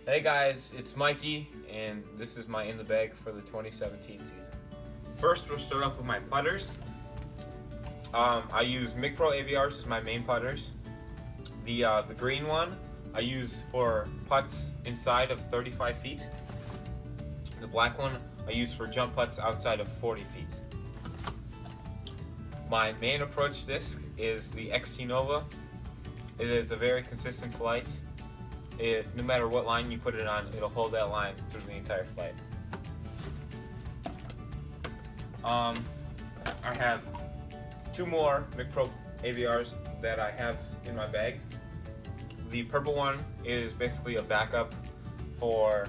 Hey guys, it's Mikey, and this is my in the bag for the 2017 season. First, we'll start off with my putters. I use Pro ABRs as my main putters. The green one I use for putts inside of 35 feet. The black one I use for jump putts outside of 40 feet. My main approach disc is the XT Nova. It is a very consistent flight. No matter what line you put it on, it'll hold that line through the entire flight. I have two more Pro ABRs that I have in my bag. The purple one is basically a backup for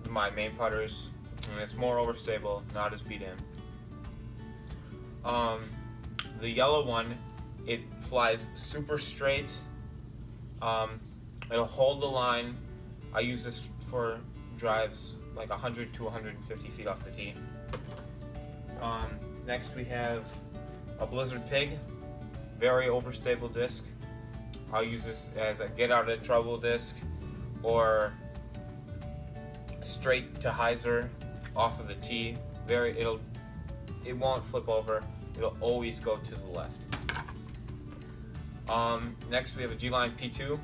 my main putters, and it's more overstable, not as beat in. The yellow one, it flies super straight. It'll hold the line. I use this for drives like 100 to 150 feet off the tee. Next we have a Blizzard Pig, very overstable disc. I'll use this as a get out of trouble disc or straight to hyzer off of the tee. It won't flip over. It'll always go to the left. Next we have a G-Line P2.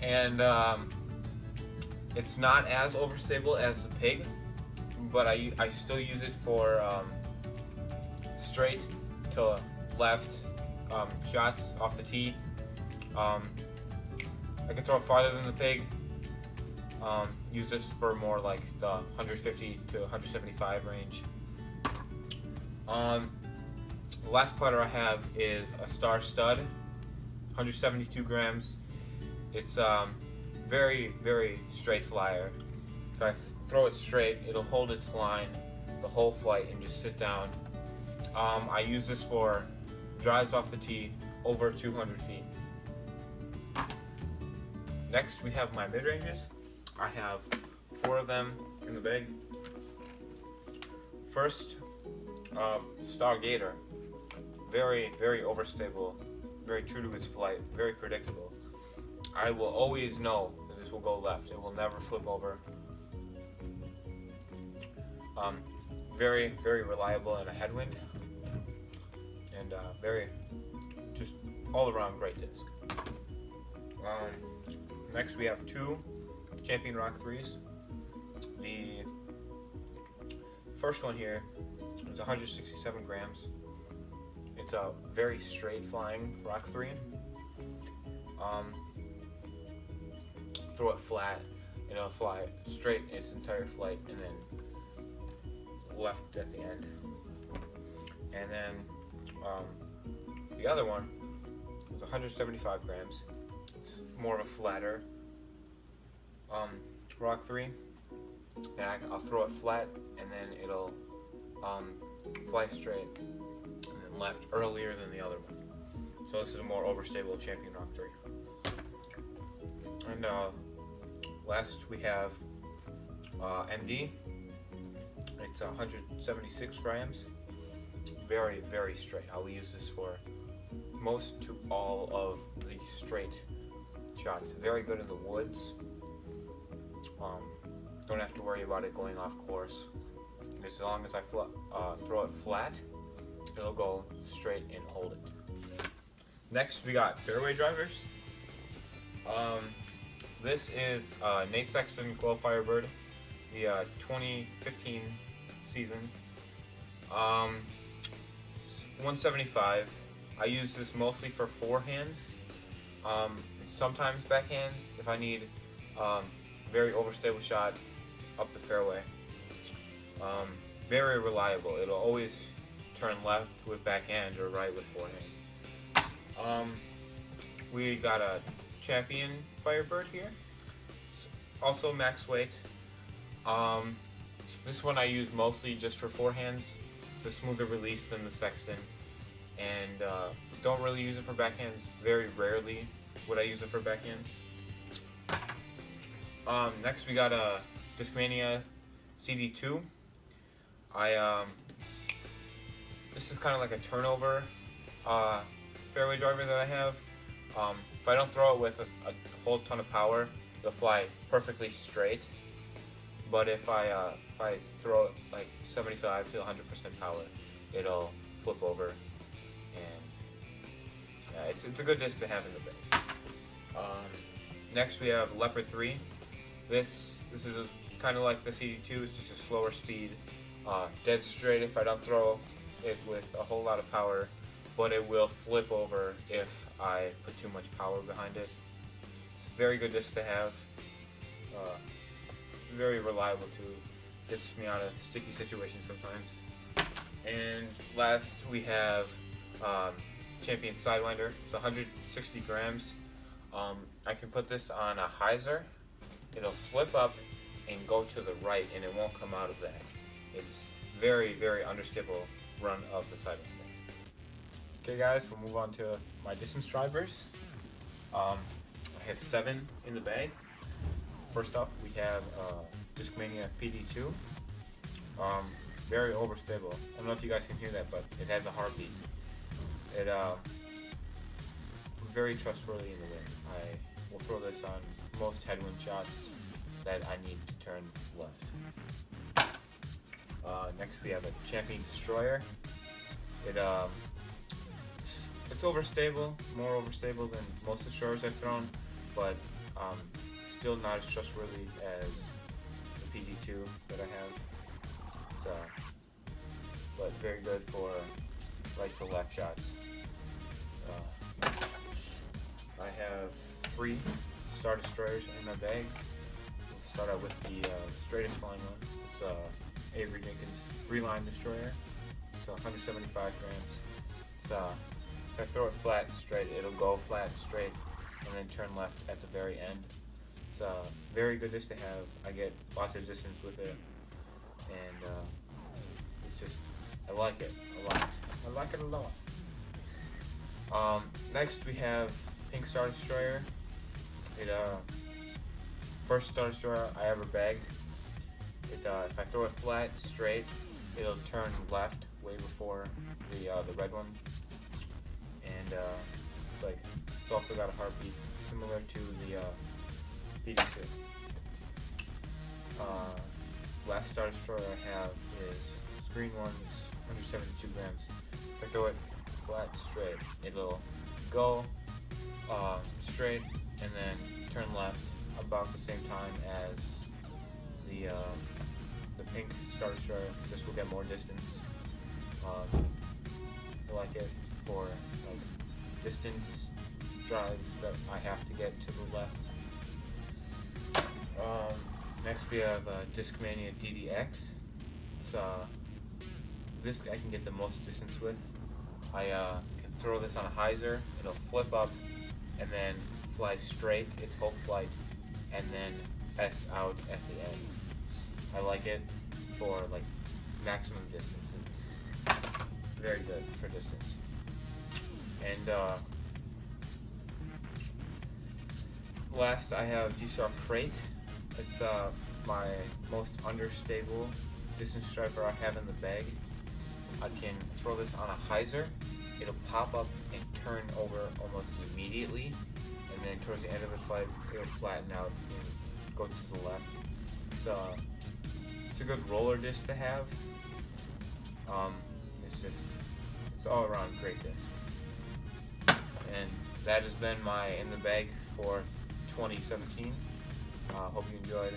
And it's not as overstable as the Pig, but I still use it for straight to left shots off the tee. I can throw it farther than the Pig. Use this for more like the 150 to 175 range. The last putter I have is a Star Stud, 172 grams. It's very, very straight flyer. If I throw it straight, it'll hold its line the whole flight and just sit down. I use this for drives off the tee over 200 feet. Next, we have my mid-ranges. I have 4 of them in the bag. First, Star Gator. Very, very overstable, very true to its flight, very predictable. I will always know that this will go left. It will never flip over. Very, very reliable in a headwind, and very, just all around great disc. Next we have 2 Champion Rock 3s. The first one here is 167 grams. It's a very straight flying Rock 3. Throw it flat, and it'll fly straight its entire flight, and then left at the end. And then the other one is 175 grams. It's more of a flatter Rock 3. And I'll throw it flat, and then it'll fly straight and then left earlier than the other one. So this is a more overstable Champion Rock 3. And last we have MD. It's 176 grams. Very, very straight. I'll use this for most to all of the straight shots. Very good in the woods. Don't have to worry about it going off course. As long as I throw it flat, it'll go straight and hold it. Next, we got fairway drivers. This is Nate Sexton Glow Firebird, the 2015 season. 175. I use this mostly for forehands, sometimes backhand if I need very overstable shot up the fairway. Very reliable. It'll always turn left with backhand or right with forehand. We got a Champion Firebird here. It's also max weight. This one I use mostly just for forehands. It's a smoother release than the Sexton, and don't really use it for backhands. Very rarely would I use it for backhands. Next we got a Discmania CD2. This is kind of like a turnover fairway driver that I have. If I don't throw it with a whole ton of power, it'll fly perfectly straight. But if I throw it like 75 to 100% power, it'll flip over, and it's a good disc to have in the bag. Next we have Leopard 3. This is kind of like the CD2. It's just a slower speed, dead straight if I don't throw it with a whole lot of power, but it will flip over if I put too much power behind it. It's a very good disc to have. Very reliable too. Gets me out of sticky situations sometimes. And last we have Champion Sidewinder. It's 160 grams. I can put this on a hyzer. It'll flip up and go to the right, and it won't come out of that. It's very, very unstable run of the Sidewinder. Okay guys, we'll move on to my distance drivers. I have 7 in the bag. First up, we have Discmania PD2. Very overstable. I don't know if you guys can hear that, but it has a heartbeat. It very trustworthy in the wind. I will throw this on most headwind shots that I need to turn left. Next, we have a Champion Destroyer. It's overstable, more overstable than most destroyers I've thrown, but still not as trustworthy as the PD2 that I have. But very good for right to left shots. I have 3 Star Destroyers in my bag. We'll start out with the straightest flying one. It's Avery Jenkins 3-line destroyer. It's 175 grams. If I throw it flat and straight, it'll go flat and straight and then turn left at the very end. It's a very good disc to have. I get lots of distance with it, and it's just, I like it a lot. I like it a lot. Next we have Pink Star Destroyer. First Star Destroyer I ever bagged. If I throw it flat, straight, it'll turn left way before the red one. And it's also got a heartbeat similar to the PD2. Last Star Destroyer I have is this green one. It's 172 grams. If I throw it flat, straight, it'll go straight and then turn left about the same time as the Pink Star Destroyer. This will get more distance. I like it for distance drives that I have to get to the left. Next we have Discmania DDX. It's this I can get the most distance with. I can throw this on a hyzer. It'll flip up and then fly straight its whole flight, and then S out at the end. I like it for maximum distance. It's very good for distance. And last I have G-Star Crate. It's my most understable distance striper I have in the bag. I can throw this on a hyzer. It'll pop up and turn over almost immediately, and then towards the end of the flight, it'll flatten out and go to the left. It's a good roller disc to have. It's all around great disc. And that has been my in the bag for 2017. Hope you enjoyed.